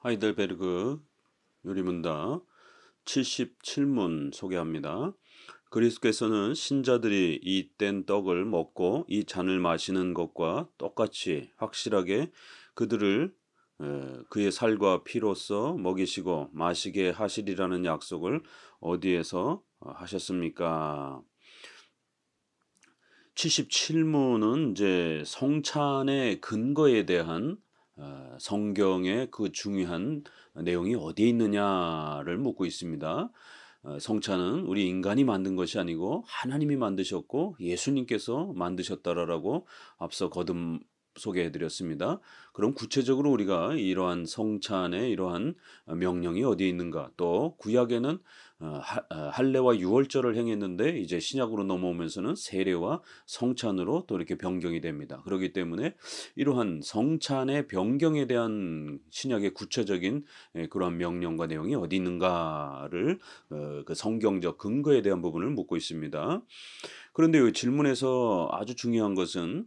하이델베르그 요리문답 77문 소개합니다. 그리스도께서는 신자들이 이 뗀 떡을 먹고 이 잔을 마시는 것과 똑같이 확실하게 그들을 그의 살과 피로써 먹이시고 마시게 하시리라는 약속을 어디에서 하셨습니까? 77문은 이제 성찬의 근거에 대한 성경의 그 중요한 내용이 어디에 있느냐를 묻고 있습니다. 성찬은 우리 인간이 만든 것이 아니고 하나님이 만드셨고 예수님께서 만드셨다라고 앞서 거듭 소개해 드렸습니다. 그럼 구체적으로 우리가 이러한 성찬의 이러한 명령이 어디에 있는가? 또 구약에는 할례와 유월절을 행했는데 이제 신약으로 넘어오면서는 세례와 성찬으로 또 이렇게 변경이 됩니다. 그렇기 때문에 이러한 성찬의 변경에 대한 신약의 구체적인 그러한 명령과 내용이 어디 있는가를 그 성경적 근거에 대한 부분을 묻고 있습니다. 그런데 이 질문에서 아주 중요한 것은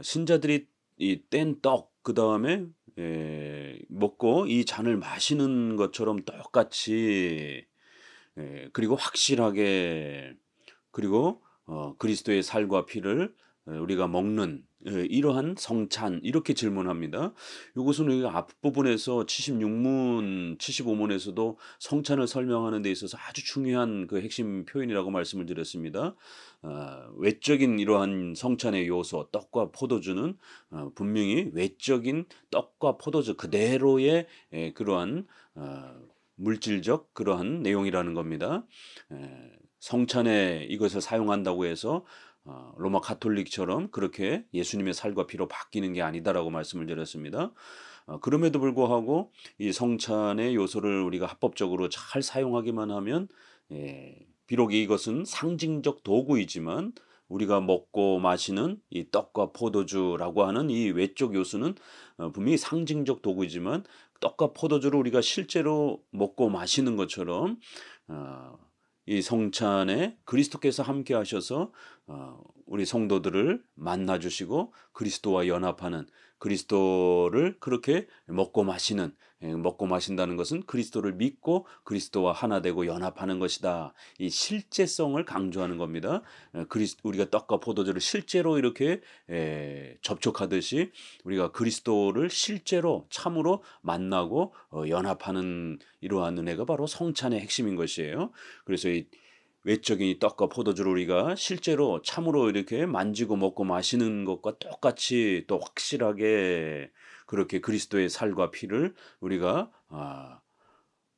신자들이 이 뗀 떡 그다음에 먹고 이 잔을 마시는 것처럼 똑같이 그리고 확실하게 그리고 그리스도의 살과 피를 우리가 먹는 이러한 성찬 이렇게 질문합니다. 이것은 우리가 앞부분에서 76문, 75문에서도 성찬을 설명하는 데 있어서 아주 중요한 그 핵심 표현이라고 말씀을 드렸습니다. 외적인 이러한 성찬의 요소, 떡과 포도주는 분명히 외적인 떡과 포도주 그대로의 그러한 물질적 그러한 내용이라는 겁니다. 성찬에 이것을 사용한다고 해서 로마 가톨릭처럼 그렇게 예수님의 살과 피로 바뀌는 게 아니다라고 말씀을 드렸습니다. 그럼에도 불구하고 이 성찬의 요소를 우리가 합법적으로 잘 사용하기만 하면 비록 이것은 상징적 도구이지만 우리가 먹고 마시는 이 떡과 포도주라고 하는 이 외적 요소는 분명히 상징적 도구이지만 떡과 포도주를 우리가 실제로 먹고 마시는 것처럼 이 성찬에 그리스도께서 함께 하셔서 우리 성도들을 만나 주시고 그리스도와 연합하는 그리스도를 그렇게 먹고 마시는 먹고 마신다는 것은 그리스도를 믿고 그리스도와 하나 되고 연합하는 것이다. 이 실제성을 강조하는 겁니다. 우리가 떡과 포도주를 실제로 이렇게 접촉하듯이 우리가 그리스도를 실제로 참으로 만나고 연합하는 이러한 은혜가 바로 성찬의 핵심인 것이에요. 그래서 이 외적인 이 떡과 포도주를 우리가 실제로 참으로 이렇게 만지고 먹고 마시는 것과 똑같이 또 확실하게 그렇게 그리스도의 살과 피를 우리가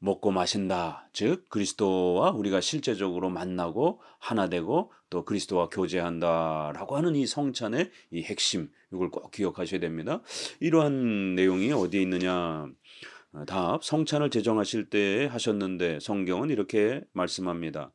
먹고 마신다. 즉 그리스도와 우리가 실제적으로 만나고 하나 되고 또 그리스도와 교제한다라고 하는 이 성찬의 이 핵심 이걸 꼭 기억하셔야 됩니다. 이러한 내용이 어디에 있느냐? 답 성찬을 제정하실 때 하셨는데 성경은 이렇게 말씀합니다.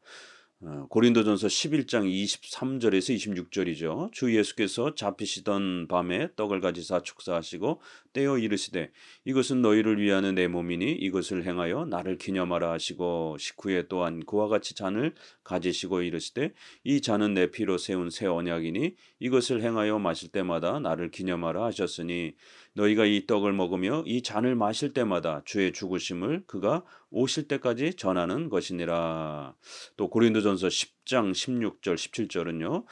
고린도전서 11장 23절에서 26절이죠. 주 예수께서 잡히시던 밤에 떡을 가지사 축사하시고 떼어 이르시되 이것은 너희를 위하는 내 몸이니 이것을 행하여 나를 기념하라 하시고 식후에 또한 그와 같이 잔을 가지시고 이르시되 이 잔은 내 피로 세운 새 언약이니 이것을 행하여 마실 때마다 나를 기념하라 하셨으니 너희가 이 떡을 먹으며 이 잔을 마실 때마다 주의 죽으심을 그가 오실 때까지 전하는 것이니라. 또 고린도전서 10장 16절 17절은요.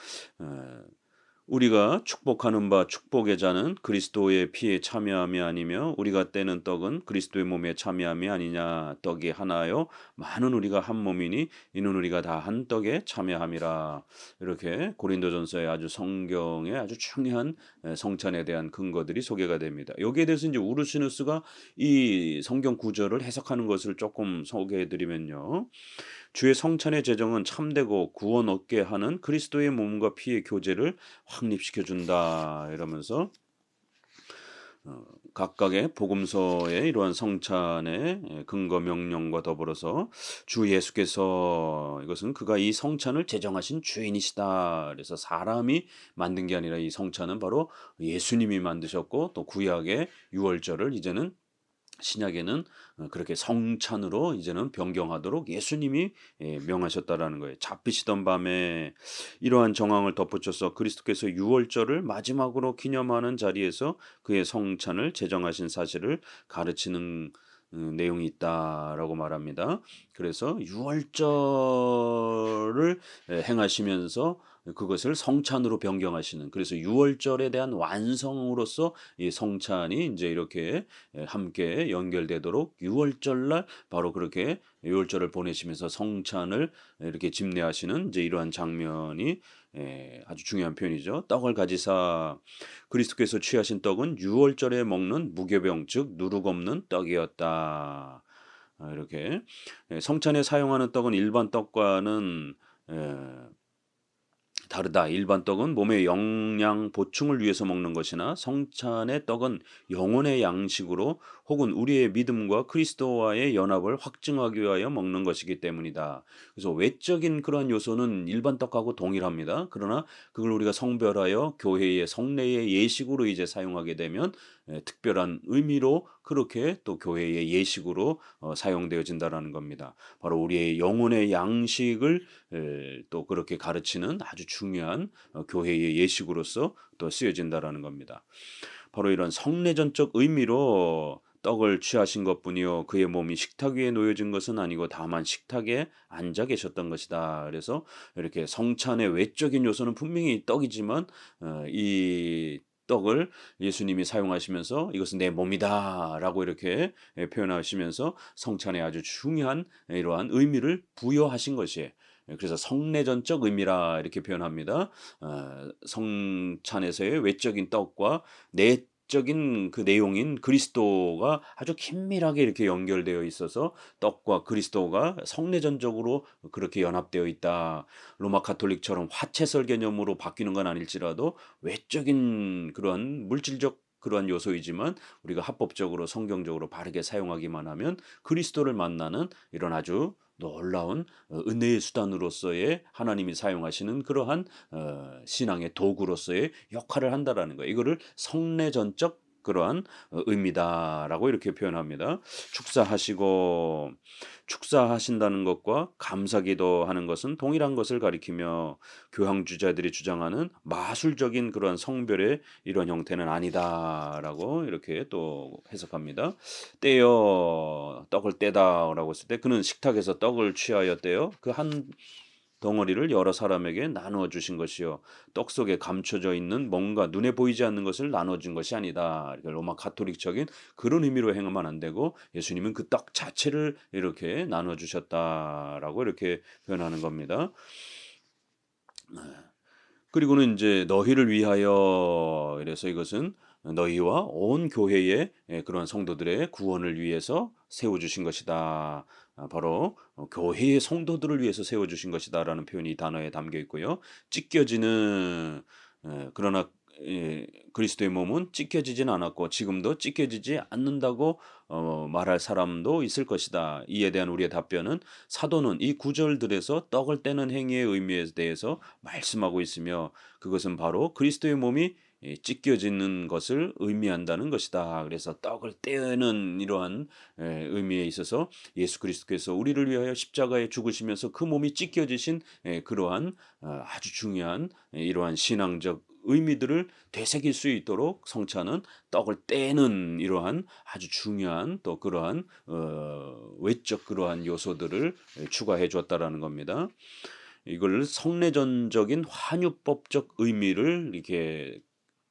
우리가 축복하는 바 축복의 잔은 그리스도의 피에 참여함이 아니며 우리가 떼는 떡은 그리스도의 몸에 참여함이 아니냐. 떡이 하나요 많은 우리가 한 몸이니 이는 우리가 다 한 떡에 참여함이라. 이렇게 고린도전서의 아주 성경의 아주 중요한 성찬에 대한 근거들이 소개가 됩니다. 여기에 대해서 이제 우르시누스가 이 성경 구절을 해석하는 것을 조금 소개해 드리면요. 주의 성찬의 제정은 참되고 구원 얻게 하는 그리스도의 몸과 피의 교제를 확립시켜 준다 이러면서 각각의 복음서의 이러한 성찬의 근거 명령과 더불어서 주 예수께서 이것은 그가 이 성찬을 제정하신 주인이시다. 그래서 사람이 만든 게 아니라 이 성찬은 바로 예수님이 만드셨고 또 구약의 유월절을 이제는 신약에는 그렇게 성찬으로 이제는 변경하도록 예수님이 명하셨다라는 거예요. 잡히시던 밤에 이러한 정황을 덧붙여서 그리스도께서 유월절을 마지막으로 기념하는 자리에서 그의 성찬을 제정하신 사실을 가르치는 내용이 있다라고 말합니다. 그래서 유월절을 행하시면서 그것을 성찬으로 변경하시는, 그래서 유월절에 대한 완성으로서 이 성찬이 이제 이렇게 함께 연결되도록 유월절날 바로 그렇게 유월절을 보내시면서 성찬을 이렇게 집례하시는 이제 이러한 장면이 아주 중요한 표현이죠. 떡을 가지사 그리스도께서 취하신 떡은 유월절에 먹는 무교병 즉 누룩 없는 떡이었다. 이렇게 성찬에 사용하는 떡은 일반 떡과는 에, 다르다. 일반 떡은 몸의 영양 보충을 위해서 먹는 것이나 성찬의 떡은 영혼의 양식으로 혹은 우리의 믿음과 그리스도와의 연합을 확증하기 위하여 먹는 것이기 때문이다. 그래서 외적인 그러한 요소는 일반 떡하고 동일합니다. 그러나 그걸 우리가 성별하여 교회의 성례의 예식으로 이제 사용하게 되면 특별한 의미로 그렇게 또 교회의 예식으로 사용되어진다라는 겁니다. 바로 우리의 영혼의 양식을 또 그렇게 가르치는 아주 중요한 교회의 예식으로서 또 쓰여진다라는 겁니다. 바로 이런 성례전적 의미로 떡을 취하신 것뿐이요 그의 몸이 식탁 위에 놓여진 것은 아니고 다만 식탁에 앉아 계셨던 것이다. 그래서 이렇게 성찬의 외적인 요소는 분명히 떡이지만 이 떡을 예수님이 사용하시면서 이것은 내 몸이다라고 이렇게 표현하시면서 성찬에 아주 중요한 이러한 의미를 부여하신 것이에요. 그래서 성례전적 의미라 이렇게 표현합니다. 성찬에서의 외적인 떡과 내적인 그 내용인 그리스도가 아주 긴밀하게 이렇게 연결되어 있어서 떡과 그리스도가 성례전적으로 그렇게 연합되어 있다. 로마 가톨릭처럼 화채설 개념으로 바뀌는 건 아닐지라도 외적인 그러한 물질적 그러한 요소이지만 우리가 합법적으로 성경적으로 바르게 사용하기만 하면 그리스도를 만나는 이런 아주 놀라운 은혜의 수단으로서의 하나님이 사용하시는 그러한 신앙의 도구로서의 역할을 한다라는 거예요. 이거를 성례전적 그러한 의미다라고 이렇게 표현합니다. 축사하시고 축사하신다는 것과 감사기도하는 것은 동일한 것을 가리키며 교황주자들이 주장하는 마술적인 그러한 성별의 이런 형태는 아니다라고 이렇게 또 해석합니다. 떼어 떡을 떼다라고 했을 때 그는 식탁에서 떡을 취하여 떼어 그 한 덩어리를 여러 사람에게 나누어 주신 것이요 떡 속에 감춰져 있는 뭔가 눈에 보이지 않는 것을 나눠 준 것이 아니다. 그러니까 로마 가톨릭적인 그런 의미로 행하면 안 되고 예수님은 그 떡 자체를 이렇게 나눠 주셨다라고 이렇게 표현하는 겁니다. 그리고는 이제 너희를 위하여 이래서 이것은 너희와 온 교회의 그런 성도들의 구원을 위해서 세워 주신 것이다. 바로 교회의 성도들을 위해서 세워 주신 것이다라는 표현이 이 단어에 담겨 있고요. 찢겨지는 그러나 그리스도의 몸은 찢겨지진 않았고 지금도 찢겨지지 않는다고 말할 사람도 있을 것이다. 이에 대한 우리의 답변은 사도는 이 구절들에서 떡을 떼는 행위의 의미에 대해서 말씀하고 있으며 그것은 바로 그리스도의 몸이 찢겨지는 것을 의미한다는 것이다. 그래서 떡을 떼는 이러한 의미에 있어서 예수 그리스도께서 우리를 위하여 십자가에 죽으시면서 그 몸이 찢겨지신 그러한 아주 중요한 이러한 신앙적 의미들을 되새길 수 있도록 성찬은 떡을 떼는 이러한 아주 중요한 또 그러한 외적 그러한 요소들을 추가해 주었다라는 겁니다. 이걸 성례전적인 환유법적 의미를 이렇게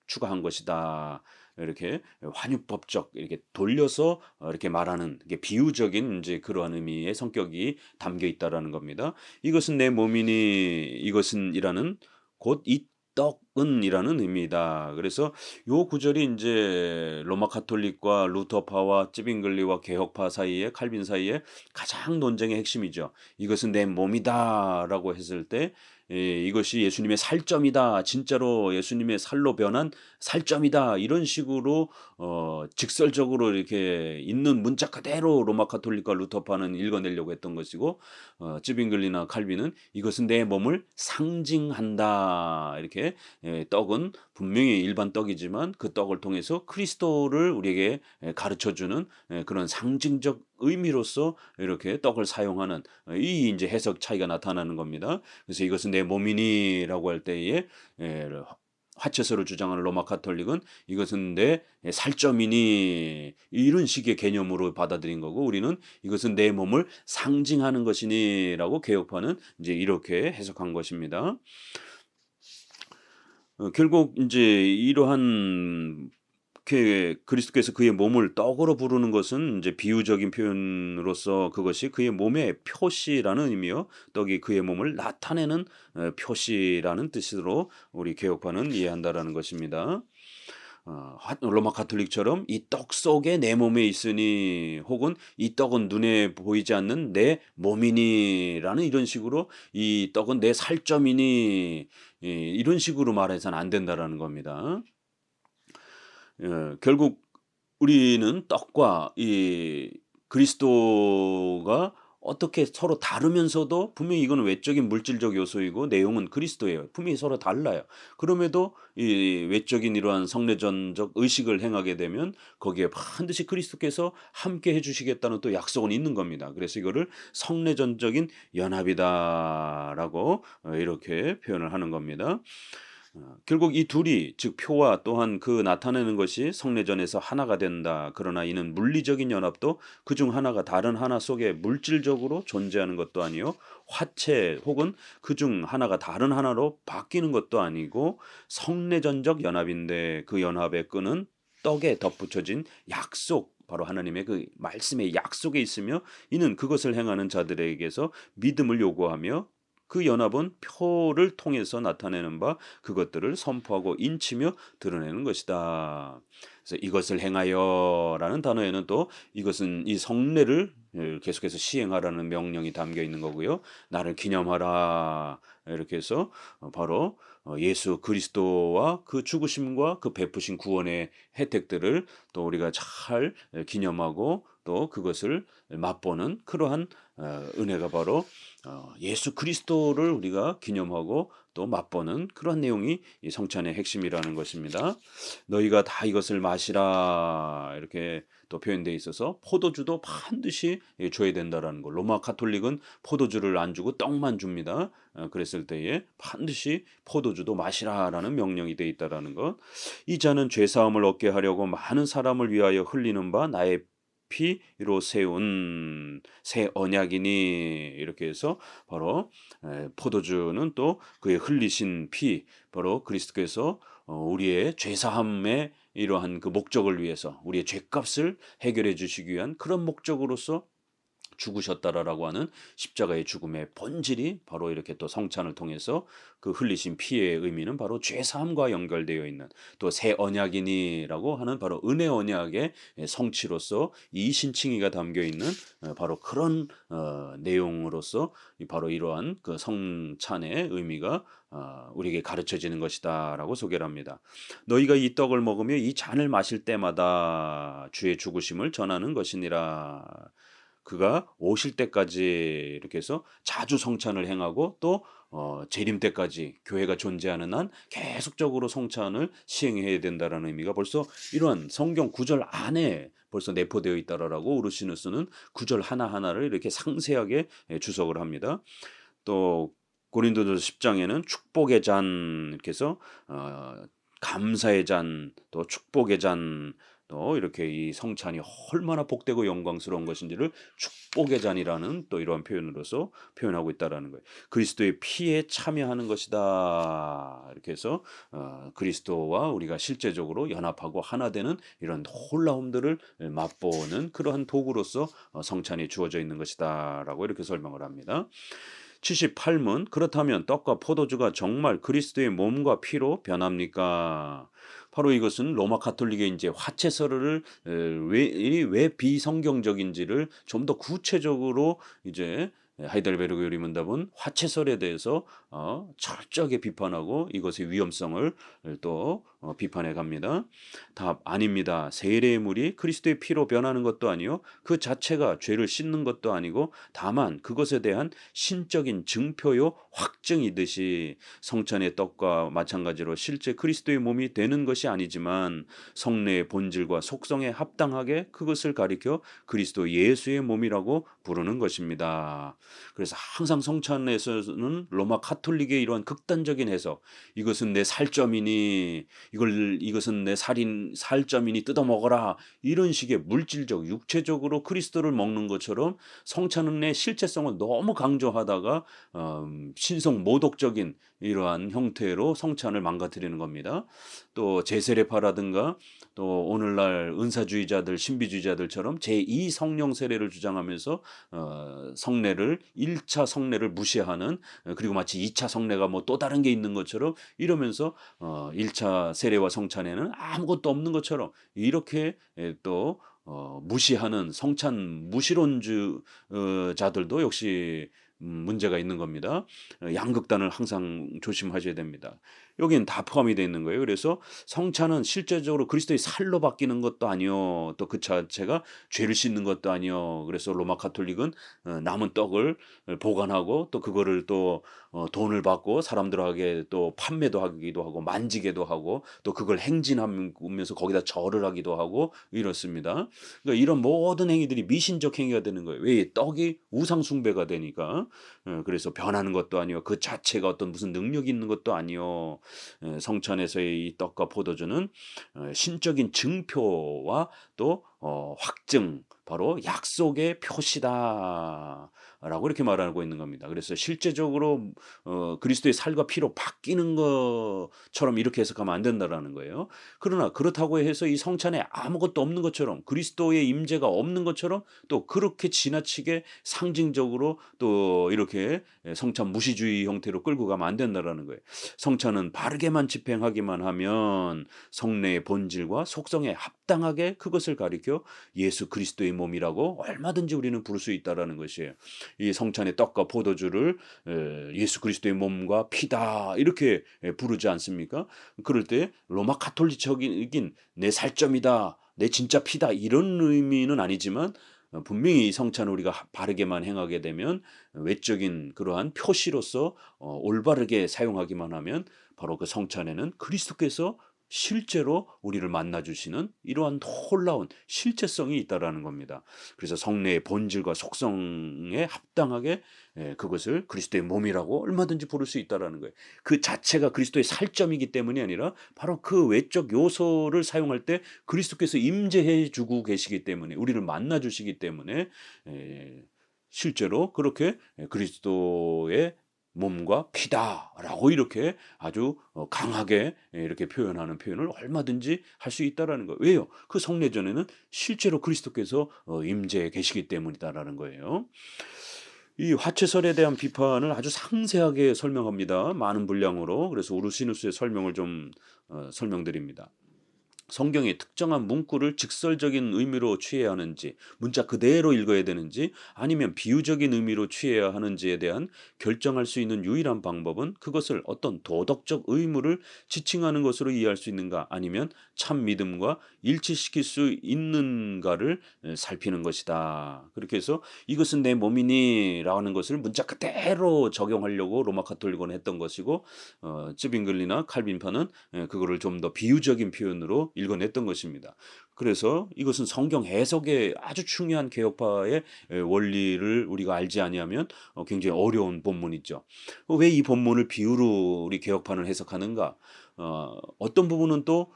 추가한 것이다. 이렇게 환유법적 이렇게 돌려서 이렇게 말하는 이게 비유적인 이제 그러한 의미의 성격이 담겨 있다라는 겁니다. 이것은 내 몸이니 이것은이라는 곧 이 떡은이라는 의미다. 그래서 요 구절이 이제 로마 가톨릭과 루터파와 찌빙글리와 개혁파 사이에 칼빈 사이에 가장 논쟁의 핵심이죠. 이것은 내 몸이다라고 했을 때 이것이 예수님의 살점이다. 진짜로 예수님의 살로 변한 살점이다. 이런 식으로 직설적으로 이렇게 있는 문자 그대로 로마 가톨릭과 루터파는 읽어내려고 했던 것이고 쯔빙글리나 칼빈은 이것은 내 몸을 상징한다. 이렇게 떡은 분명히 일반 떡이지만 그 떡을 통해서 그리스도를 우리에게 가르쳐 주는 그런 상징적 의미로서 이렇게 떡을 사용하는 이 이제 해석 차이가 나타나는 겁니다. 그래서 이것은 내 몸이니라고 할 때에 화채서를 주장하는 로마 가톨릭은 이것은 내 살점이니 이런 식의 개념으로 받아들인 거고 우리는 이것은 내 몸을 상징하는 것이니라고 개혁파는 이제 이렇게 해석한 것입니다. 결국 이제 이러한 그리스도께서 그의 몸을 떡으로 부르는 것은 이제 비유적인 표현으로서 그것이 그의 몸의 표시라는 의미요. 떡이 그의 몸을 나타내는 표시라는 뜻으로 우리 개혁파는 이해한다라는 것입니다. 로마 가톨릭처럼 이 떡 속에 내 몸에 있으니 혹은 이 떡은 눈에 보이지 않는 내 몸이니라는 이런 식으로 이 떡은 내 살점이니 이런 식으로 말해서는 안 된다라는 겁니다. 결국 우리는 떡과 이 그리스도가 어떻게 서로 다르면서도 분명히 이거는 외적인 물질적 요소이고 내용은 그리스도예요. 분명히 서로 달라요. 그럼에도 이 외적인 이러한 성례전적 의식을 행하게 되면 거기에 반드시 그리스도께서 함께 해주시겠다는 또 약속은 있는 겁니다. 그래서 이거를 성례전적인 연합이다라고 이렇게 표현을 하는 겁니다. 결국 이 둘이 즉 표와 또한 그 나타내는 것이 성례전에서 하나가 된다. 그러나 이는 물리적인 연합도 그중 하나가 다른 하나 속에 물질적으로 존재하는 것도 아니요 화체 혹은 그중 하나가 다른 하나로 바뀌는 것도 아니고 성례전적 연합인데 그 연합의 끈은 떡에 덧붙여진 약속 바로 하나님의 그 말씀의 약속에 있으며 이는 그것을 행하는 자들에게서 믿음을 요구하며 그 연합은 표를 통해서 나타내는 바 그것들을 선포하고 인치며 드러내는 것이다. 그래서 이것을 행하여라는 단어에는 또 이것은 이 성례를 계속해서 시행하라는 명령이 담겨 있는 거고요. 나를 기념하라 이렇게 해서 바로 예수 그리스도와 그 죽으심과 그 베푸신 구원의 혜택들을 또 우리가 잘 기념하고 또 그것을 맛보는 그러한 은혜가 바로 예수 그리스도를 우리가 기념하고 또 맛보는 그런 내용이 이 성찬의 핵심이라는 것입니다. 너희가 다 이것을 마시라 이렇게 또 표현되어 있어서 포도주도 반드시 줘야 된다라는 거. 로마 가톨릭은 포도주를 안 주고 떡만 줍니다. 그랬을 때에 반드시 포도주도 마시라라는 명령이 되어 있다라는 것. 이 잔은 죄 사함을 얻게 하려고 많은 사람을 위하여 흘리는 바 나의 피로 세운 새 언약이니 이렇게 해서 바로 포도주는 또 그의 흘리신 피 바로 그리스도께서 우리의 죄사함의 이러한 그 목적을 위해서 우리의 죄값을 해결해 주시기 위한 그런 목적으로서 죽으셨다라고 하는 십자가의 죽음의 본질이 바로 이렇게 또 성찬을 통해서 그 흘리신 피의 의미는 바로 죄 사함과 연결되어 있는 또 새 언약이니라고 하는 바로 은혜 언약의 성취로서 이 신칭의가 담겨 있는 바로 그런 내용으로서 바로 이러한 그 성찬의 의미가 우리에게 가르쳐지는 것이다라고 소개를 합니다. 너희가 이 떡을 먹으며 이 잔을 마실 때마다 주의 죽으심을 전하는 것이니라. 그가 오실 때까지 이렇게 해서 자주 성찬을 행하고 또 재림 때까지 교회가 존재하는 한 계속적으로 성찬을 시행해야 된다라는 의미가 벌써 이러한 성경 구절 안에 벌써 내포되어 있다라고 우르시누스는 구절 하나하나를 이렇게 상세하게 주석을 합니다. 또 고린도전서 10장에는 축복의 잔 이렇게 해서 감사의 잔, 또 축복의 잔, 또 이렇게 이 성찬이 얼마나 복되고 영광스러운 것인지를 축복의 잔이라는 또 이러한 표현으로서 표현하고 있다라는 거예요. 그리스도의 피에 참여하는 것이다. 이렇게 해서 그리스도와 우리가 실제적으로 연합하고 하나 되는 이런 놀라움들을 맛보는 그러한 도구로서 성찬이 주어져 있는 것이다라고 이렇게 설명을 합니다. 78문 그렇다면 떡과 포도주가 정말 그리스도의 몸과 피로 변합니까? 바로 이것은 로마 가톨릭의 이제 화채설을 왜 비성경적인지를 좀 더 구체적으로 이제 하이델베르그 요리문답은 화채설에 대해서 철저하게 비판하고 이것의 위험성을 또 비판해 갑니다. 답 아닙니다. 세례의 물이 그리스도의 피로 변하는 것도 아니요 그 자체가 죄를 씻는 것도 아니고 다만 그것에 대한 신적인 증표요 확증이듯이 성찬의 떡과 마찬가지로 실제 그리스도의 몸이 되는 것이 아니지만 성례의 본질과 속성에 합당하게 그것을 가리켜 그리스도 예수의 몸이라고 부르는 것입니다. 그래서 항상 성찬에서는 로마 카톨릭의 이러한 극단적인 해석, 이것은 내 살점이니 이것은 내 살점이니 뜯어 먹어라, 이런 식의 물질적 육체적으로 그리스도를 먹는 것처럼 성찬의 실체성을 너무 강조하다가 신성 모독적인 이러한 형태로 성찬을 망가뜨리는 겁니다. 또 제세례파라든가 또 오늘날 은사주의자들 신비주의자들처럼 제2 성령 세례를 주장하면서 성례를 1차 성례를 무시하는, 그리고 마치 2차 성례가 뭐 또 다른 게 있는 것처럼 이러면서 1차 세례와 성찬에는 아무것도 없는 것처럼 이렇게 또 무시하는 성찬 무시론주자들도 역시 문제가 있는 겁니다. 양극단을 항상 조심하셔야 됩니다. 여기는 다 포함이 되어 있는 거예요. 그래서 성찬은 실제적으로 그리스도의 살로 바뀌는 것도 아니요, 또 그 자체가 죄를 씻는 것도 아니요. 그래서 로마 카톨릭은 남은 떡을 보관하고 또 그거를 또 돈을 받고 사람들에게 또 판매도 하기도 하고 만지게도 하고 또 그걸 행진하면서 거기다 절을 하기도 하고 이렇습니다. 그러니까 이런 모든 행위들이 미신적 행위가 되는 거예요. 왜? 떡이 우상 숭배가 되니까. 그래서 변하는 것도 아니요, 그 자체가 어떤 무슨 능력이 있는 것도 아니요. 성찬에서의 이 떡과 포도주는 신적인 증표와 또 확증, 바로 약속의 표시다 라고 이렇게 말하고 있는 겁니다. 그래서 실제적으로 그리스도의 살과 피로 바뀌는 것처럼 이렇게 해석하면 안 된다라는 거예요. 그러나 그렇다고 해서 이 성찬에 아무것도 없는 것처럼, 그리스도의 임재가 없는 것처럼 또 그렇게 지나치게 상징적으로 또 이렇게 성찬 무시주의 형태로 끌고 가면 안 된다라는 거예요. 성찬은 바르게만 집행하기만 하면 성례의 본질과 속성에 합당하게 그것을 가리켜 예수 그리스도의 몸이라고 얼마든지 우리는 부를 수 있다라는 것이에요. 이 성찬의 떡과 포도주를 예수 그리스도의 몸과 피다 이렇게 부르지 않습니까? 그럴 때 로마 카톨릭적인 내 살점이다, 내 진짜 피다, 이런 의미는 아니지만 분명히 이 성찬을 우리가 바르게만 행하게 되면 외적인 그러한 표시로서 올바르게 사용하기만 하면 바로 그 성찬에는 그리스도께서 실제로 우리를 만나주시는 이러한 놀라운 실체성이 있다라는 겁니다. 그래서 성례의 본질과 속성에 합당하게 그것을 그리스도의 몸이라고 얼마든지 부를 수 있다라는 거예요. 그 자체가 그리스도의 살점이기 때문이 아니라 바로 그 외적 요소를 사용할 때 그리스도께서 임재해 주고 계시기 때문에, 우리를 만나주시기 때문에 실제로 그렇게 그리스도의 몸과 피다라고 이렇게 아주 강하게 이렇게 표현하는 표현을 얼마든지 할 수 있다라는 거예요. 왜요? 그 성례전에는 실제로 그리스도께서 임재해 계시기 때문이다라는 거예요. 이 화채설에 대한 비판을 아주 상세하게 설명합니다. 많은 분량으로. 그래서 우르시누스의 설명을 좀 설명드립니다. 성경의 특정한 문구를 직설적인 의미로 취해야 하는지, 문자 그대로 읽어야 되는지, 아니면 비유적인 의미로 취해야 하는지에 대한 결정할 수 있는 유일한 방법은 그것을 어떤 도덕적 의무를 지칭하는 것으로 이해할 수 있는가, 아니면 참 믿음과 일치시킬 수 있는가를 살피는 것이다. 그렇게 해서 이것은 내 몸이니 라는 것을 문자 그대로 적용하려고 로마 카톨릭은 했던 것이고, 쯔빙글리나 칼빈파는 그거를 좀 더 비유적인 표현으로 읽어냈던 것입니다. 그래서 이것은 성경 해석의 아주 중요한 개혁파의 원리를 우리가 알지 아니하면 굉장히 어려운 본문이죠. 왜 이 본문을 비유로 우리 개혁파는 해석하는가? 어떤 부분은 또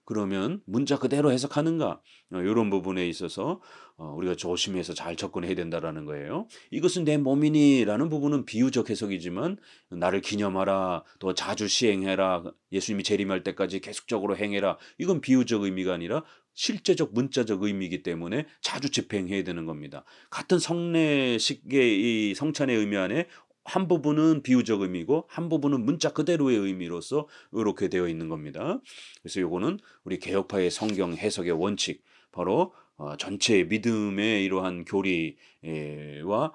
그러면 문자 그대로 해석하는가? 이런 부분에 있어서 우리가 조심해서 잘 접근해야 된다라는 거예요. 이것은 내 몸이니라는 부분은 비유적 해석이지만 나를 기념하라, 또 자주 시행해라, 예수님이 재림할 때까지 계속적으로 행해라, 이건 비유적 의미가 아니라 실제적 문자적 의미이기 때문에 자주 집행해야 되는 겁니다. 같은 성례식의 이 성찬의 의미 안에 한 부분은 비유적 의미고 한 부분은 문자 그대로의 의미로서 이렇게 되어 있는 겁니다. 그래서 요거는 우리 개혁파의 성경 해석의 원칙, 바로 전체 믿음의 이러한 교리와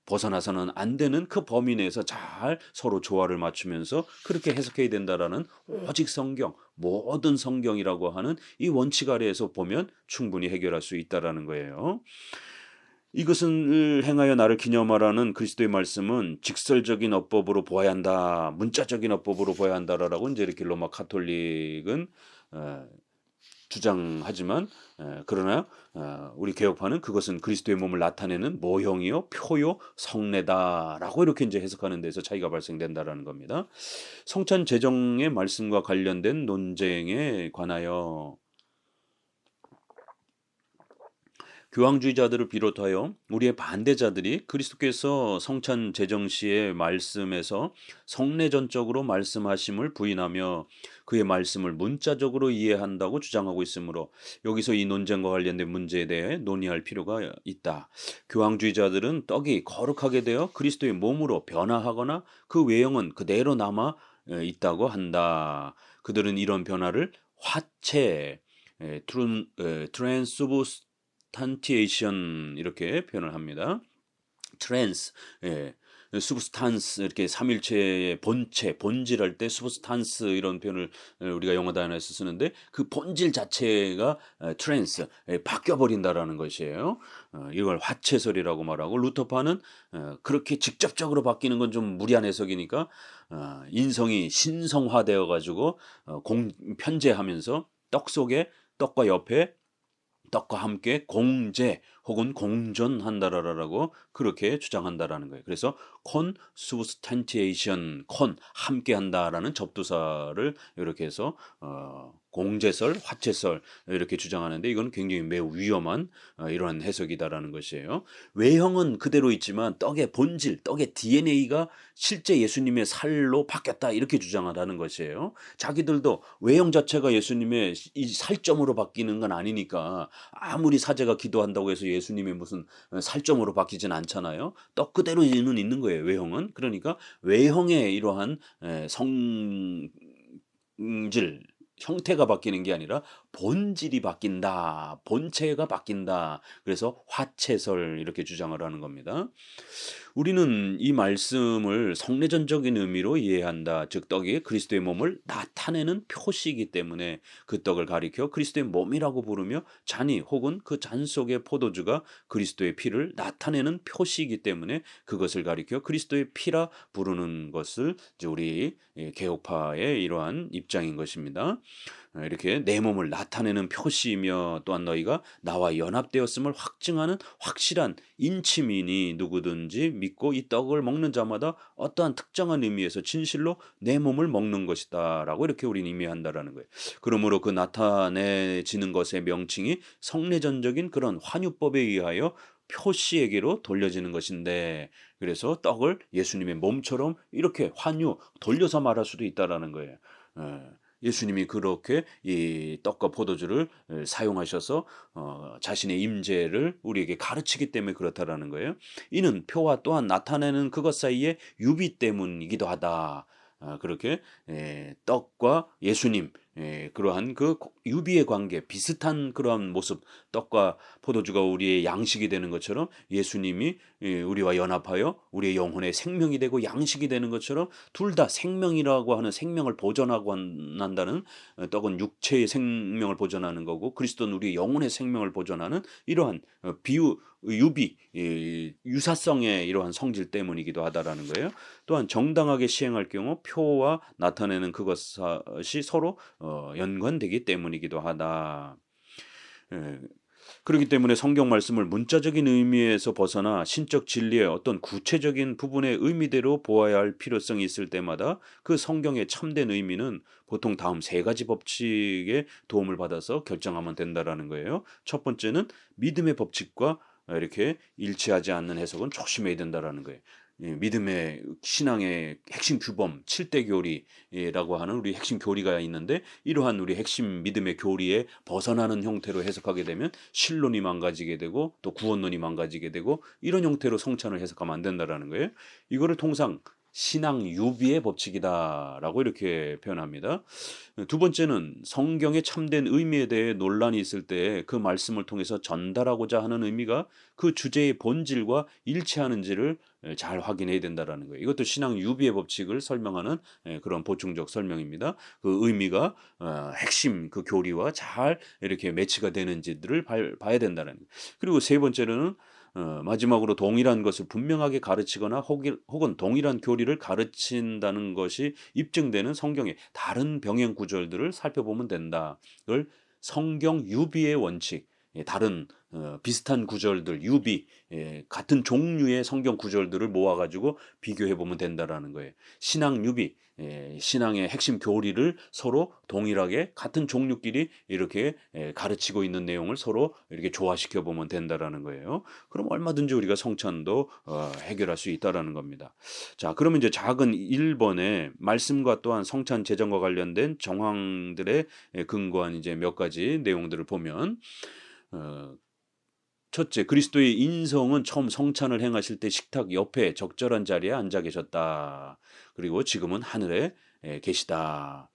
벗어나서는 안 되는 그 범위 내에서 잘 서로 조화를 맞추면서 그렇게 해석해야 된다라는 오직 성경, 모든 성경이라고 하는 이 원칙 아래에서 보면 충분히 해결할 수 있다라는 거예요. 이것을 행하여 나를 기념하라는 그리스도의 말씀은 직설적인 어법으로 보아야 한다, 문자적인 어법으로 보아야 한다라고 이제 이렇게 로마 카톨릭은 주장하지만 그러나 우리 개혁파는 그것은 그리스도의 몸을 나타내는 모형이요, 표요, 성례다라고 이렇게 이제 해석하는 데서 차이가 발생된다라는 겁니다. 성찬 제정의 말씀과 관련된 논쟁에 관하여 교황주의자들을 비롯하여 우리의 반대자들이 그리스도께서 성찬 제정 시의 말씀에서 성례전적으로 말씀하심을 부인하며 그의 말씀을 문자적으로 이해한다고 주장하고 있으므로 여기서 이 논쟁과 관련된 문제에 대해 논의할 필요가 있다. 교황주의자들은 떡이 거룩하게 되어 그리스도의 몸으로 변화하거나 그 외형은 그대로 남아 있다고 한다. 그들은 이런 변화를 화체, 트랜스부스탄티에이션 이렇게 표현을 합니다. 트랜스, 수브스탄스 이렇게 삼일체의 본체, 본질할 때 수브스탄스 이런 표현을 우리가 영어 단어에서 쓰는데 그 본질 자체가 트랜스, 바뀌어 버린다라는 것이에요. 이걸 화체설이라고 말하고 루터파는 그렇게 직접적으로 바뀌는 건 좀 무리한 해석이니까 인성이 신성화되어 가지고 편재하면서 떡 속에 떡과 옆에 떡과 함께 공제 혹은 공존한다라고 그렇게 주장한다라는 거예요. 그래서 콘수스탄티에이션, 콘 함께한다라는 접두사를 이렇게 해서 공제설, 화체설 이렇게 주장하는데 이건 굉장히 매우 위험한 이러한 해석이다라는 것이에요. 외형은 그대로 있지만 떡의 본질, 떡의 DNA가 실제 예수님의 살로 바뀌었다 이렇게 주장하라는 것이에요. 자기들도 외형 자체가 예수님의 이 살점으로 바뀌는 건 아니니까 아무리 사제가 기도한다고 해서 예수님의 무슨 살점으로 바뀌진 않잖아요. 떡 그대로는 있는 거예요. 외형은. 그러니까 외형의 이러한 성질 형태가 바뀌는 게 아니라 본질이 바뀐다. 본체가 바뀐다. 그래서 화체설 이렇게 주장을 하는 겁니다. 우리는 이 말씀을 성례전적인 의미로 이해한다. 즉 떡이 그리스도의 몸을 나타내는 표시이기 때문에 그 떡을 가리켜 그리스도의 몸이라고 부르며 잔이 혹은 그 잔 속의 포도주가 그리스도의 피를 나타내는 표시이기 때문에 그것을 가리켜 그리스도의 피라 부르는 것을 이제 우리 개혁파의 이러한 입장인 것입니다. 이렇게 내 몸을 나타내는 표시이며 또한 너희가 나와 연합되었음을 확증하는 확실한 인치민이 누구든지 믿고 이 떡을 먹는 자마다 어떠한 특정한 의미에서 진실로 내 몸을 먹는 것이다 라고 이렇게 우리는 의미한다라는 거예요. 그러므로 그 나타내지는 것의 명칭이 성례전적인 그런 환유법에 의하여 표시에게로 돌려지는 것인데 그래서 떡을 예수님의 몸처럼 이렇게 환유 돌려서 말할 수도 있다라는 거예요. 예수님이 그렇게 이 떡과 포도주를 사용하셔서 자신의 임재를 우리에게 가르치기 때문에 그렇다라는 거예요. 이는 표와 또한 나타내는 그것 사이에 유비 때문이기도 하다. 그렇게 떡과 예수님 그러한 그 유비의 관계 비슷한 그러한 모습 떡과 포도주가 우리의 양식이 되는 것처럼 예수님이 우리와 연합하여 우리의 영혼의 생명이 되고 양식이 되는 것처럼 둘 다 생명이라고 하는 생명을 보존하고 한다는 떡은 육체의 생명을 보존하는 거고 그리스도는 우리의 영혼의 생명을 보존하는 이러한 비유 유비 유사성의 이러한 성질 때문이기도 하다라는 거예요. 또한 정당하게 시행할 경우 표와 나타내는 그것이 서로 연관되기 때문이기도 하다. 그렇기 때문에 성경 말씀을 문자적인 의미에서 벗어나 신적 진리의 어떤 구체적인 부분의 의미대로 보아야 할 필요성이 있을 때마다 그 성경의 참된 의미는 보통 다음 세 가지 법칙의 도움을 받아서 결정하면 된다라는 거예요. 첫 번째는 믿음의 법칙과 이렇게 일치하지 않는 해석은 조심해야 된다라는 거예요. 믿음의 신앙의 핵심 규범 7대 교리라고 하는 우리 핵심 교리가 있는데 이러한 우리 핵심 믿음의 교리에 벗어나는 형태로 해석하게 되면 신론이 망가지게 되고 또 구원론이 망가지게 되고 이런 형태로 성찬을 해석하면 안 된다라는 거예요. 이거를 통상 신앙 유비의 법칙이다라고 이렇게 표현합니다. 두 번째는 성경의 참된 의미에 대해 논란이 있을 때 그 말씀을 통해서 전달하고자 하는 의미가 그 주제의 본질과 일치하는지를 잘 확인해야 된다라는 거예요. 이것도 신앙 유비의 법칙을 설명하는 그런 보충적 설명입니다. 그 의미가 핵심 그 교리와 잘 이렇게 매치가 되는지들을 봐야 된다는 거예요. 그리고 세 번째로는 마지막으로 동일한 것을 분명하게 가르치거나 혹은 동일한 교리를 가르친다는 것이 입증되는 성경의 다른 병행 구절들을 살펴보면 된다. 그걸 성경 유비의 원칙, 다른 비슷한 구절들, 유비, 같은 종류의 성경 구절들을 모아가지고 비교해보면 된다라는 거예요. 신앙 유비, 신앙의 핵심 교리를 서로 동일하게 같은 종류끼리 이렇게 가르치고 있는 내용을 서로 이렇게 조화시켜 보면 된다라는 거예요. 그럼 얼마든지 우리가 성찬도 해결할 수 있다라는 겁니다. 자, 그러면 이제 작은 1번에 말씀과 또한 성찬 제정과 관련된 정황들의 근거한 이제 몇 가지 내용들을 보면 첫째, 그리스도의 인성은 처음 성찬을 행하실 때 식탁 옆에 적절한 자리에 앉아 계셨다. 그리고 지금은 하늘에 계시다.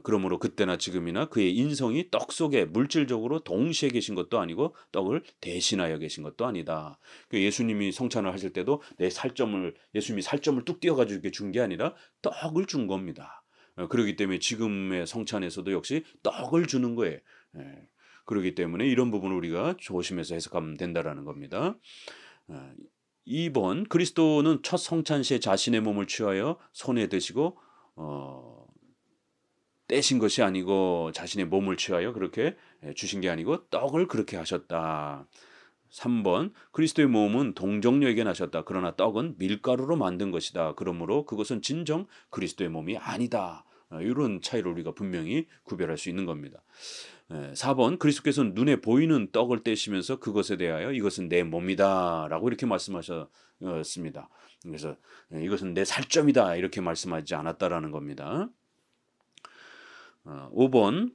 그러므로 그때나 지금이나 그의 인성이 떡 속에 물질적으로 동시에 계신 것도 아니고 떡을 대신하여 계신 것도 아니다. 예수님이 성찬을 하실 때도 예수님이 살점을 뚝 띄어가지고 이렇게 준 게 아니라 떡을 준 겁니다. 그렇기 때문에 지금의 성찬에서도 역시 떡을 주는 거예요. 그렇기 때문에 이런 부분을 우리가 조심해서 해석하면 된다라는 겁니다. 2번, 그리스도는 첫 성찬 시에 자신의 몸을 취하여 손에 드시고 떼신 것이 아니고 자신의 몸을 취하여 그렇게 주신 게 아니고 떡을 그렇게 하셨다. 3번, 그리스도의 몸은 동정녀에게 나셨다. 그러나 떡은 밀가루로 만든 것이다. 그러므로 그것은 진정 그리스도의 몸이 아니다. 이런 차이를 우리가 분명히 구별할 수 있는 겁니다. 4번, 그리스도께서는 눈에 보이는 떡을 떼시면서 그것에 대하여 이것은 내 몸이다 라고 이렇게 말씀하셨습니다. 그래서 이것은 내 살점이다 이렇게 말씀하지 않았다라는 겁니다. 5번,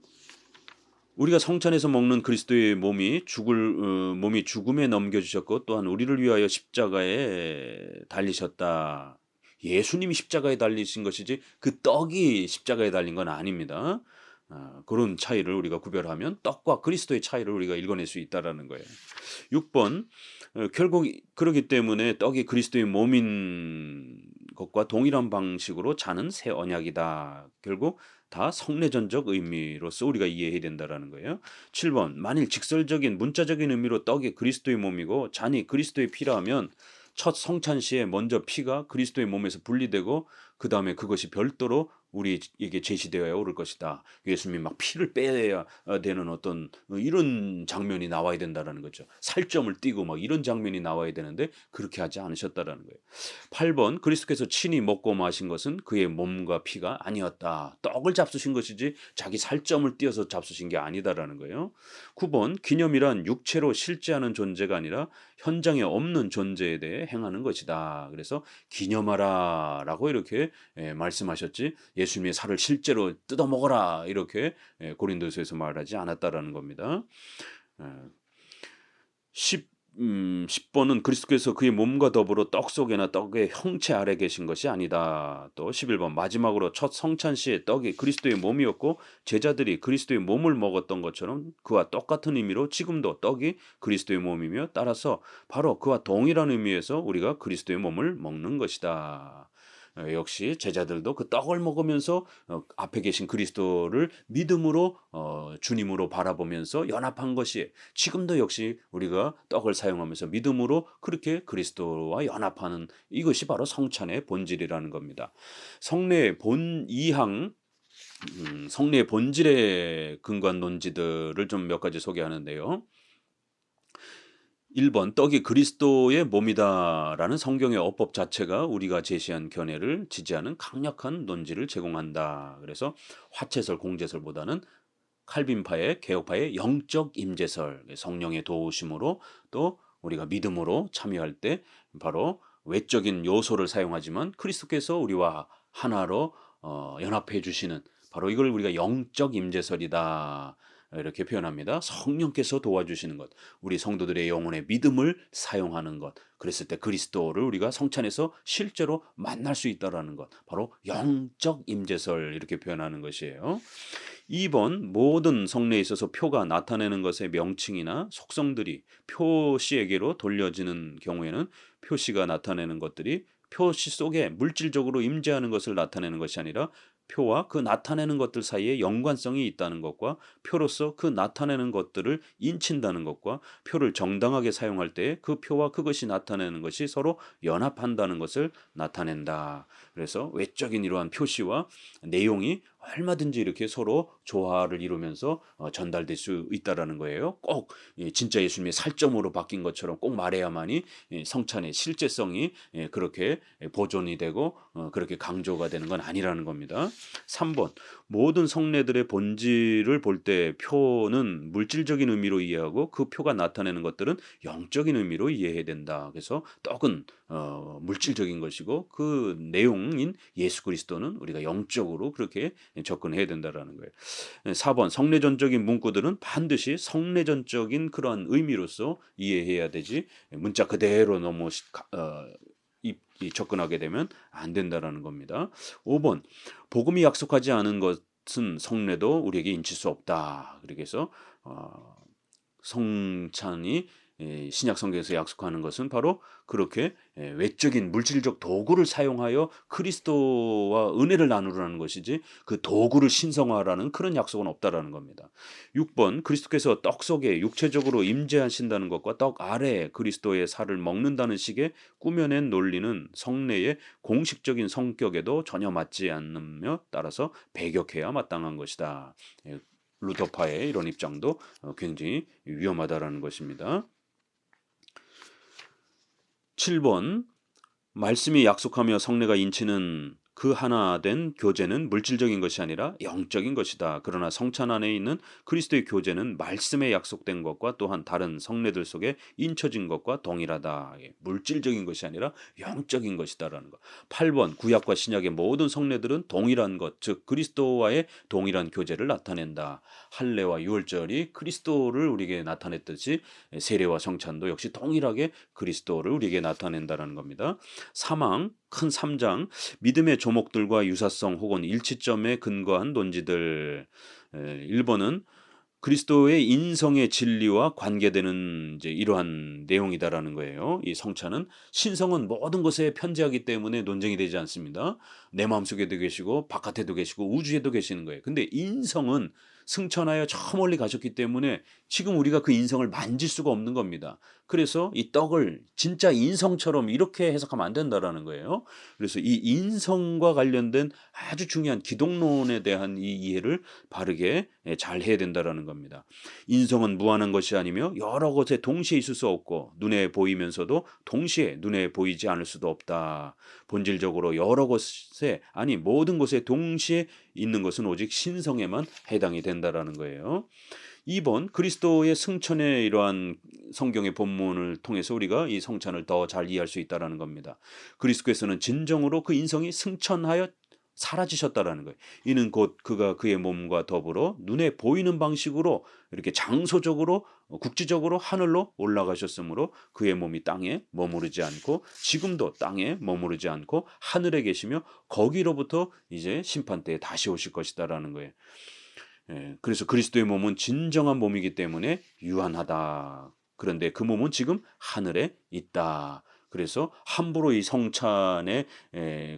우리가 성찬에서 먹는 그리스도의 몸이 죽음에 넘겨주셨고 또한 우리를 위하여 십자가에 달리셨다. 예수님이 십자가에 달리신 것이지 그 떡이 십자가에 달린 건 아닙니다. 그런 차이를 우리가 구별하면 떡과 그리스도의 차이를 우리가 읽어낼 수 있다라는 거예요. 6번, 결국 그렇기 때문에 떡이 그리스도의 몸인 것과 동일한 방식으로 자는 새 언약이다. 결국 다 성례전적 의미로서 우리가 이해해야 된다라는 거예요. 7번, 만일 직설적인 문자적인 의미로 떡이 그리스도의 몸이고 잔이 그리스도의 피라면 첫 성찬 시에 먼저 피가 그리스도의 몸에서 분리되고 그 다음에 그것이 별도로 우리에게 제시되어야 오를 것이다. 예수님이 막 피를 빼야 되는 어떤 이런 장면이 나와야 된다라는 거죠. 살점을 띄고 막 이런 장면이 나와야 되는데 그렇게 하지 않으셨다라는 거예요. 8번, 그리스도께서 친히 먹고 마신 것은 그의 몸과 피가 아니었다. 떡을 잡수신 것이지 자기 살점을 띄어서 잡수신 게 아니다라는 거예요. 9번, 기념이란 육체로 실제하는 존재가 아니라 현장에 없는 존재에 대해 행하는 것이다. 그래서 기념하라 라고 이렇게 말씀하셨지 예수님의 살을 실제로 뜯어 먹어라 이렇게 고린도서에서 말하지 않았다라는 겁니다. 10번은 그리스도께서 그의 몸과 더불어 떡 속에나 떡의 형체 아래 계신 것이 아니다. 또 11번, 마지막으로 첫 성찬 시에 떡이 그리스도의 몸이었고 제자들이 그리스도의 몸을 먹었던 것처럼 그와 똑같은 의미로 지금도 떡이 그리스도의 몸이며 따라서 바로 그와 동일한 의미에서 우리가 그리스도의 몸을 먹는 것이다. 역시 제자들도 그 떡을 먹으면서 앞에 계신 그리스도를 믿음으로 주님으로 바라보면서 연합한 것이 지금도 역시 우리가 떡을 사용하면서 믿음으로 그렇게 그리스도와 연합하는 이것이 바로 성찬의 본질이라는 겁니다. 성례의 성례의 본질에 근거한 논지들을 좀 몇 가지 소개하는데요. 1번, 떡이 그리스도의 몸이다라는 성경의 어법 자체가 우리가 제시한 견해를 지지하는 강력한 논지를 제공한다. 그래서 화채설, 공제설보다는 칼빈파의 개혁파의 영적 임재설, 성령의 도우심으로 또 우리가 믿음으로 참여할 때 바로 외적인 요소를 사용하지만 그리스도께서 우리와 하나로 연합해 주시는 바로 이걸 우리가 영적 임재설이다. 이렇게 표현합니다. 성령께서 도와주시는 것, 우리 성도들의 영혼의 믿음을 사용하는 것, 그랬을 때 그리스도를 우리가 성찬에서 실제로 만날 수 있다라는 것, 바로 영적 임재설 이렇게 표현하는 것이에요. 2번 모든 성례에 있어서 표가 나타내는 것의 명칭이나 속성들이 표시에게로 돌려지는 경우에는 표시가 나타내는 것들이 표시 속에 물질적으로 임재하는 것을 나타내는 것이 아니라 표와 그 나타내는 것들 사이에 연관성이 있다는 것과 표로서 그 나타내는 것들을 인친다는 것과 표를 정당하게 사용할 때 그 표와 그것이 나타내는 것이 서로 연합한다는 것을 나타낸다. 그래서 외적인 이러한 표시와 내용이 얼마든지 이렇게 서로 조화를 이루면서 전달될 수 있다라는 거예요. 꼭 진짜 예수님의 살점으로 바뀐 것처럼 꼭 말해야만이 성찬의 실제성이 그렇게 보존이 되고 그렇게 강조가 되는 건 아니라는 겁니다. 3번 모든 성례들의 본질을 볼 때 표는 물질적인 의미로 이해하고 그 표가 나타내는 것들은 영적인 의미로 이해해야 된다. 그래서 떡은 물질적인 것이고 그 내용인 예수 그리스도는 우리가 영적으로 그렇게 접근해야 된다라는 거예요. 4번 성례전적인 문구들은 반드시 성례전적인 그러한 의미로서 이해해야 되지 문자 그대로 너무 접근하게 되면 안 된다라는 겁니다. 5번 복음이 약속하지 않은 것은 성례도 우리에게 인칠 수 없다. 그래서 성찬이 신약 성경에서 약속하는 것은 바로 그렇게 외적인 물질적 도구를 사용하여 그리스도와 은혜를 나누라는 것이지 그 도구를 신성화라는 그런 약속은 없다라는 겁니다. 6번 그리스도께서 떡 속에 육체적으로 임재하신다는 것과 떡 아래 그리스도의 살을 먹는다는 식의 꾸며낸 논리는 성례의 공식적인 성격에도 전혀 맞지 않으며 따라서 배격해야 마땅한 것이다. 루터파의 이런 입장도 굉장히 위험하다라는 것입니다. 7번 말씀이 약속하며 성례가 인치는 그 하나 된 교제는 물질적인 것이 아니라 영적인 것이다. 그러나 성찬 안에 있는 그리스도의 교제는 말씀에 약속된 것과 또한 다른 성례들 속에 인쳐진 것과 동일하다. 물질적인 것이 아니라 영적인 것이다라는 것. 8번 구약과 신약의 모든 성례들은 동일한 것, 즉 그리스도와의 동일한 교제를 나타낸다. 할례와 유월절이 그리스도를 우리에게 나타냈듯이 세례와 성찬도 역시 동일하게 그리스도를 우리에게 나타낸다는 겁니다. 사망 큰 3장 믿음의 조목들과 유사성 혹은 일치점에 근거한 논지들. 1번은 그리스도의 인성의 진리와 관계되는 이제 이러한 내용이다라는 거예요. 이 성찬은 신성은 모든 것에 편재하기 때문에 논쟁이 되지 않습니다. 내 마음속에도 계시고 바깥에도 계시고 우주에도 계시는 거예요. 근데 인성은 승천하여 저 멀리 가셨기 때문에 지금 우리가 그 인성을 만질 수가 없는 겁니다. 그래서 이 떡을 진짜 인성처럼 이렇게 해석하면 안 된다라는 거예요. 그래서 이 인성과 관련된 아주 중요한 기독론에 대한 이 이해를 바르게 잘 해야 된다라는 겁니다. 인성은 무한한 것이 아니며 여러 곳에 동시에 있을 수 없고 눈에 보이면서도 동시에 눈에 보이지 않을 수도 없다. 본질적으로 여러 곳에 아니 모든 곳에 동시에 있는 것은 오직 신성에만 해당이 된다라는 거예요. 2번 그리스도의 승천의 이러한 성경의 본문을 통해서 우리가 이 성찬을 더 잘 이해할 수 있다라는 겁니다. 그리스도께서는 진정으로 그 인성이 승천하여 사라지셨다라는 거예요. 이는 곧 그가 그의 몸과 더불어 눈에 보이는 방식으로 이렇게 장소적으로 국지적으로 하늘로 올라가셨으므로 그의 몸이 땅에 머무르지 않고 지금도 땅에 머무르지 않고 하늘에 계시며 거기로부터 이제 심판 때에 다시 오실 것이다라는 거예요. 그래서 그리스도의 몸은 진정한 몸이기 때문에 유한하다. 그런데 그 몸은 지금 하늘에 있다. 그래서 함부로 이 성찬에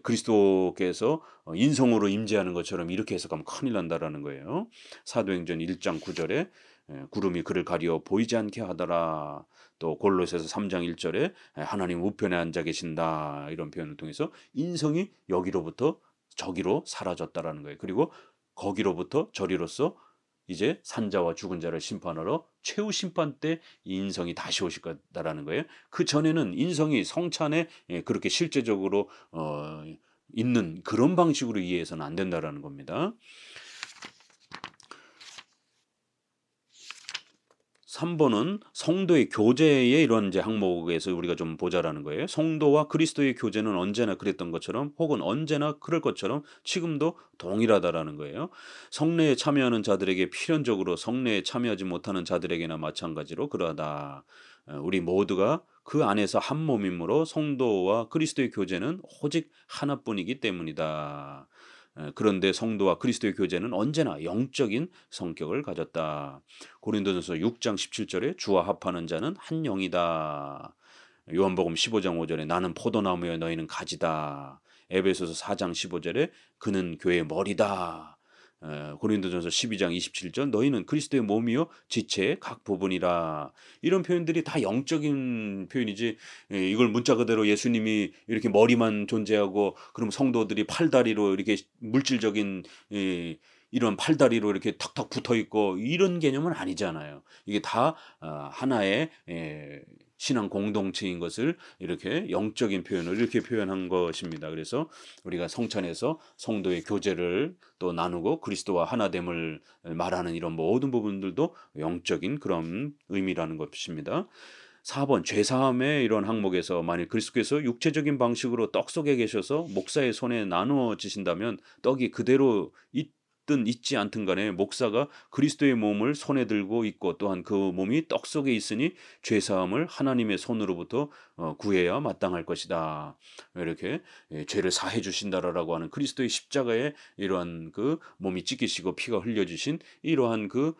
그리스도께서 인성으로 임재하는 것처럼 이렇게 해석하면 큰일 난다라는 거예요. 사도행전 1장 9절에 구름이 그를 가리어 보이지 않게 하더라. 또 골로새서 3장 1절에 하나님 우편에 앉아 계신다. 이런 표현을 통해서 인성이 여기로부터 저기로 사라졌다라는 거예요. 그리고 거기로부터 저리로서 이제 산자와 죽은 자를 심판하러 최후 심판 때 인성이 다시 오실 거다라는 거예요. 그 전에는 인성이 성찬에 그렇게 실제적으로 있는 그런 방식으로 이해해서는 안 된다라는 겁니다. 3번은 성도의 교제의 이런 이제 항목에서 우리가 좀 보자라는 거예요. 성도와 그리스도의 교제는 언제나 그랬던 것처럼 혹은 언제나 그럴 것처럼 지금도 동일하다라는 거예요. 성례에 참여하는 자들에게 필연적으로 성례에 참여하지 못하는 자들에게나 마찬가지로 그러하다. 우리 모두가 그 안에서 한 몸이므로 성도와 그리스도의 교제는 오직 하나뿐이기 때문이다. 그런데 성도와 그리스도의 교제는 언제나 영적인 성격을 가졌다. 고린도전서 6장 17절에 주와 합하는 자는 한 영이다. 요한복음 15장 5절에 나는 포도나무여 너희는 가지다. 에베소서 4장 15절에 그는 교회의 머리다. 고린도전서 12장 27절 너희는 그리스도의 몸이요 지체의 각 부분이라. 이런 표현들이 다 영적인 표현이지, 이걸 문자 그대로 예수님이 이렇게 머리만 존재하고 그럼 성도들이 팔다리로 이렇게 물질적인 이런 팔다리로 이렇게 턱턱 붙어 있고 이런 개념은 아니잖아요. 이게 다 하나의 신앙 공동체인 것을 이렇게 영적인 표현을 이렇게 표현한 것입니다. 그래서 우리가 성찬에서 성도의 교제를 또 나누고 그리스도와 하나됨을 말하는 이런 모든 부분들도 영적인 그런 의미라는 것입니다. 4번 죄사함의 이런 항목에서 만일 그리스도께서 육체적인 방식으로 떡 속에 계셔서 목사의 손에 나누어지신다면 떡이 그대로 있든 있지 않든 간에 목사가 그리스도의 몸을 손에 들고 있고 또한 그 몸이 떡 속에 있으니 죄사함을 하나님의 손으로부터 구해야 마땅할 것이다. 이렇게 죄를 사해 주신다라고 하는 그리스도의 십자가에 이러한 그 몸이 찢기시고 피가 흘려지신 이러한 그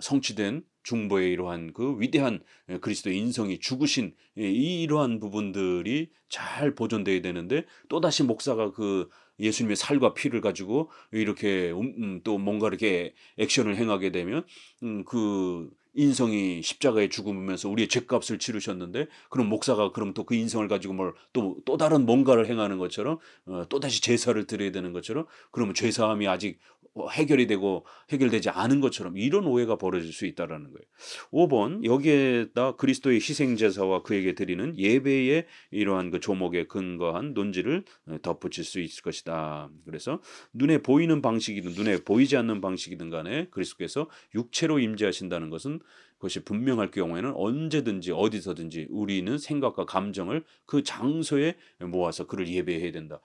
성취된 중보의 이러한 그 위대한 그리스도의 인성이 죽으신 이러한 부분들이 잘 보존돼야 되는데 또다시 목사가 그 예수님의 살과 피를 가지고 이렇게 또 뭔가 이렇게 액션을 행하게 되면 그 인성이 십자가에 죽으면서 우리의 죄값을 치르셨는데 그럼 목사가 그럼 또 그 인성을 가지고 뭘 또 다른 뭔가를 행하는 것처럼 또다시 제사를 드려야 되는 것처럼 그러면 죄사함이 아직 해결되지 않은 것처럼 이런 오해가 벌어질 수 있다라는 거예요. 5번 여기에다 그리스도의 희생 제사와 그에게 드리는 예배의 이러한 그 조목에 근거한 논지를 덧붙일 수 있을 것이다. 그래서 눈에 보이는 방식이든 눈에 보이지 않는 방식이든 간에 그리스도께서 육체로 임재하신다는 것은 그것이 분명할 경우에는 언제든지 어디서든지 우리는 생각과 감정을 그 장소에 모아서 그를 예배해야 된다.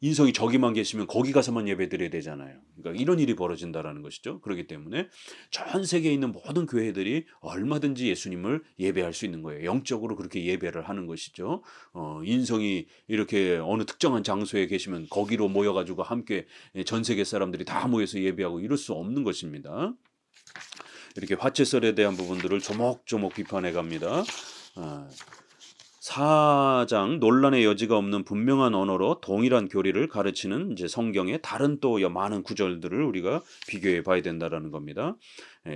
인성이 저기만 계시면 거기 가서만 예배드려야 되잖아요. 그러니까 이런 일이 벌어진다라는 것이죠. 그렇기 때문에 전 세계에 있는 모든 교회들이 얼마든지 예수님을 예배할 수 있는 거예요. 영적으로 그렇게 예배를 하는 것이죠. 인성이 이렇게 어느 특정한 장소에 계시면 거기로 모여가지고 함께 전 세계 사람들이 다 모여서 예배하고 이럴 수 없는 것입니다. 이렇게 화채설에 대한 부분들을 조목조목 비판해 갑니다. 4장 논란의 여지가 없는 분명한 언어로 동일한 교리를 가르치는 이제 성경의 다른 또 많은 구절들을 우리가 비교해 봐야 된다라는 겁니다.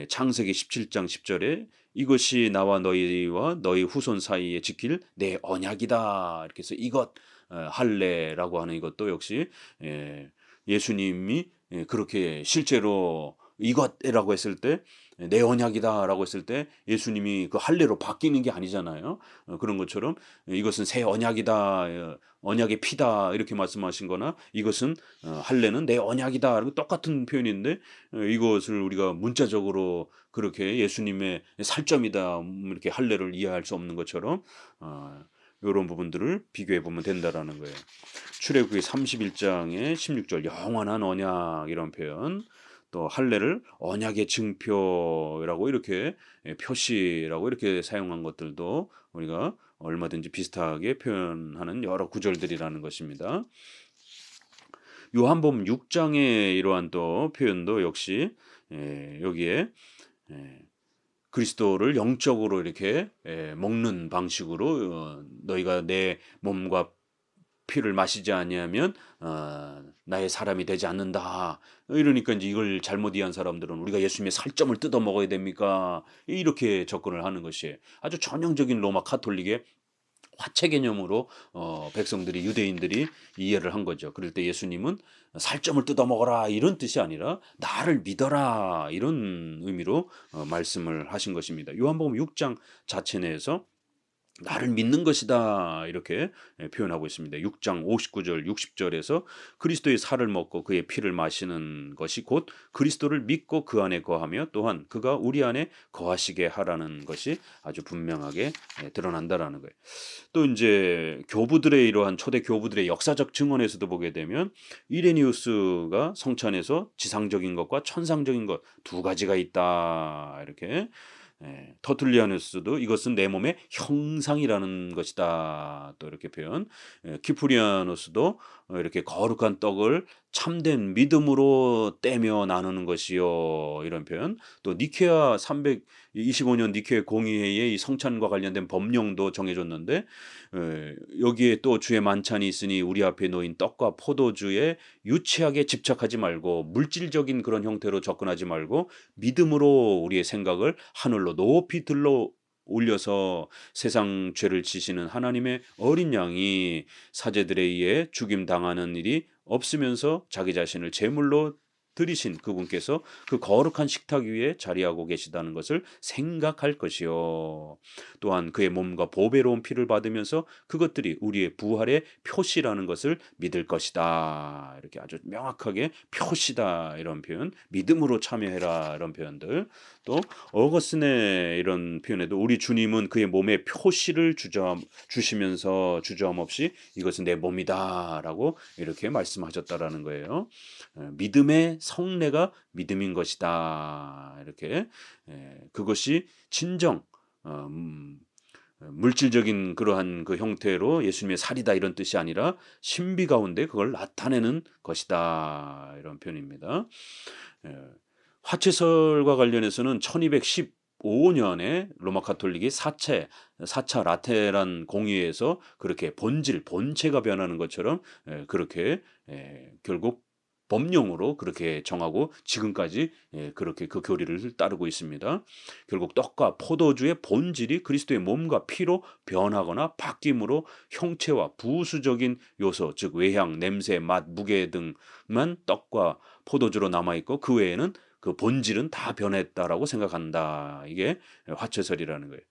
창세기 17장 10절에 이것이 나와 너희와 너희 후손 사이에 지킬 내 언약이다. 이렇게 해서 이것 할례라고 하는 이것도 역시 예수님이 그렇게 실제로 이것이라고 했을 때 내 언약이다라고 했을 때 예수님이 그 할례로 바뀌는 게 아니잖아요. 그런 것처럼 이것은 새 언약이다, 언약의 피다 이렇게 말씀하신 거나 이것은 할례는 내 언약이다 똑같은 표현인데 이것을 우리가 문자적으로 그렇게 예수님의 살점이다 이렇게 할례를 이해할 수 없는 것처럼 이런 부분들을 비교해 보면 된다라는 거예요. 출애굽기 31장의 16절 영원한 언약 이런 표현, 또 할례를 언약의 증표라고 이렇게 표시라고 이렇게 사용한 것들도 우리가 얼마든지 비슷하게 표현하는 여러 구절들이라는 것입니다. 요한복음 6장의 이러한 또 표현도 역시 여기에 그리스도를 영적으로 이렇게 먹는 방식으로 너희가 내 몸과 피를 마시지 아니하면 나의 사람이 되지 않는다. 이러니까 이제 이걸 잘못 이해한 사람들은 우리가 예수님의 살점을 뜯어 먹어야 됩니까? 이렇게 접근을 하는 것이 아주 전형적인 로마 카톨릭의 화채 개념으로 백성들이 유대인들이 이해를 한 거죠. 그럴 때 예수님은 살점을 뜯어 먹어라 이런 뜻이 아니라 나를 믿어라 이런 의미로 말씀을 하신 것입니다. 요한복음 6장 자체 내에서 나를 믿는 것이다. 이렇게 표현하고 있습니다. 6장 59절 60절에서 그리스도의 살을 먹고 그의 피를 마시는 것이 곧 그리스도를 믿고 그 안에 거하며 또한 그가 우리 안에 거하시게 하라는 것이 아주 분명하게 드러난다라는 거예요. 또 이제 교부들의 이러한 초대 교부들의 역사적 증언에서도 보게 되면 이레니우스가 성찬에서 지상적인 것과 천상적인 것 두 가지가 있다. 이렇게 터툴리아누스도 이것은 내 몸의 형상이라는 것이다. 또 이렇게 표현. 키프리아누스도 이렇게 거룩한 떡을 참된 믿음으로 떼며 나누는 것이요. 이런 표현. 또 니케아 325년 니케아 공의회의 이 성찬과 관련된 법령도 정해줬는데 여기에 또 주의 만찬이 있으니 우리 앞에 놓인 떡과 포도주에 유치하게 집착하지 말고 물질적인 그런 형태로 접근하지 말고 믿음으로 우리의 생각을 하늘로 높이 들러 올려서 세상 죄를 지시는 하나님의 어린 양이 사제들에 의해 죽임 당하는 일이 없으면서 자기 자신을 제물로 드리신 그분께서 그 거룩한 식탁 위에 자리하고 계시다는 것을 생각할 것이요. 또한 그의 몸과 보배로운 피를 받으면서 그것들이 우리의 부활의 표시라는 것을 믿을 것이다. 이렇게 아주 명확하게 표시다 이런 표현, 믿음으로 참여해라 이런 표현들. 또 어거스틴의 이런 표현에도 우리 주님은 그의 몸에 표시를 주시면서 주저함 없이 이것은 내 몸이다라고 이렇게 말씀하셨다라는 거예요. 믿음의 성례가 믿음인 것이다. 이렇게 그것이 진정 물질적인 그러한 그 형태로 예수님의 살이다 이런 뜻이 아니라 신비 가운데 그걸 나타내는 것이다. 이런 표현입니다. 화채설과 관련해서는 1215년에 로마 가톨릭이 4차 라테란 공의회에서 그렇게 본체가 변하는 것처럼 그렇게 결국 법령으로 그렇게 정하고 지금까지 그렇게 그 교리를 따르고 있습니다. 결국 떡과 포도주의 본질이 그리스도의 몸과 피로 변하거나 바뀜으로 형체와 부수적인 요소, 즉 외향, 냄새, 맛, 무게 등만 떡과 포도주로 남아있고 그 외에는 그 본질은 다 변했다라고 생각한다. 이게 화채설이라는 거예요.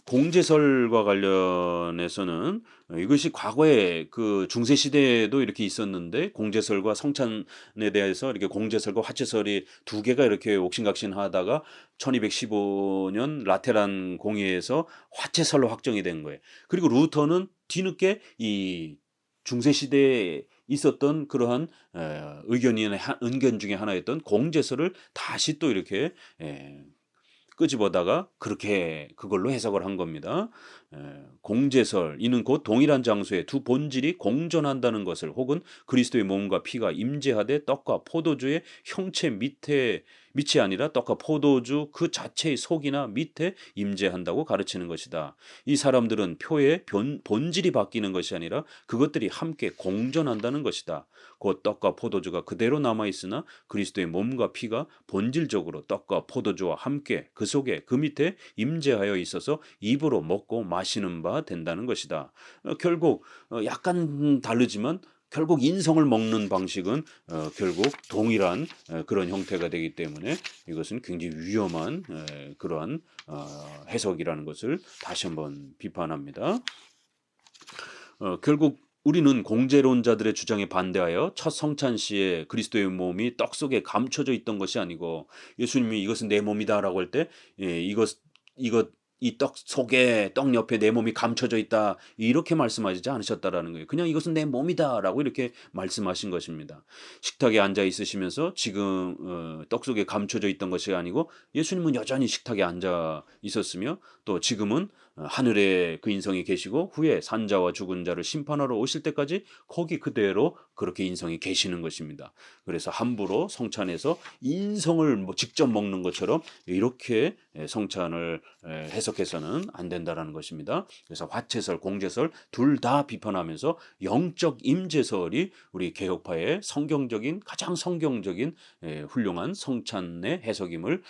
공제설과 관련해서는 이것이 과거에 그 중세 시대에도 이렇게 있었는데 공제설과 성찬에 대해서 이렇게 공제설과 화채설이 두 개가 이렇게 옥신각신하다가 1215년 라테란 공의회에서 화채설로 확정이 된 거예요. 그리고 루터는 뒤늦게 이 중세 시대에 있었던 그러한 의견 중에 하나였던 공제설을 다시 또 이렇게 끄집어다가 그렇게 그걸로 해석을 한 겁니다. 공제설 이는 곧 동일한 장소에 두 본질이 공존한다는 것을 혹은 그리스도의 몸과 피가 임재하되 떡과 포도주의 형체 밑이 아니라 떡과 포도주 그 자체의 속이나 밑에 임재한다고 가르치는 것이다. 이 사람들은 표의 본질이 바뀌는 것이 아니라 그것들이 함께 공존한다는 것이다. 곧 떡과 포도주가 그대로 남아있으나 그리스도의 몸과 피가 본질적으로 떡과 포도주와 함께 그 속에 그 밑에 임재하여 있어서 입으로 먹고 마시는 바 된다는 것이다. 결국 약간 다르지만 결국 인성을 먹는 방식은 결국 동일한 그런 형태가 되기 때문에 이것은 굉장히 위험한 그러한 해석이라는 것을 다시 한번 비판합니다. 결국 우리는 공제론자들의 주장에 반대하여 첫 성찬 시에 그리스도의 몸이 떡 속에 감춰져 있던 것이 아니고 예수님이 이것은 내 몸이다라고 할 때 이것 이 떡 속에 떡 옆에 내 몸이 감춰져 있다 이렇게 말씀하시지 않으셨다라는 거예요. 그냥 이것은 내 몸이다라고 이렇게 말씀하신 것입니다. 식탁에 앉아 있으시면서 지금 떡 속에 감춰져 있던 것이 아니고 예수님은 여전히 식탁에 앉아 있었으며 또 지금은 하늘에 그 인성이 계시고 후에 산자와 죽은 자를 심판하러 오실 때까지 거기 그대로 그렇게 인성이 계시는 것입니다. 그래서 함부로 성찬에서 인성을 직접 먹는 것처럼 이렇게 성찬을 해석해서는 안 된다라는 것입니다. 그래서 화채설, 공제설 둘 다 비판하면서 영적 임재설이 우리 개혁파의 가장 성경적인 훌륭한 성찬의 해석임을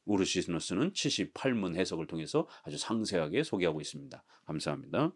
우르시누스는 78문 해석을 통해서 아주 상세하게 소개하고 있습니다. 감사합니다.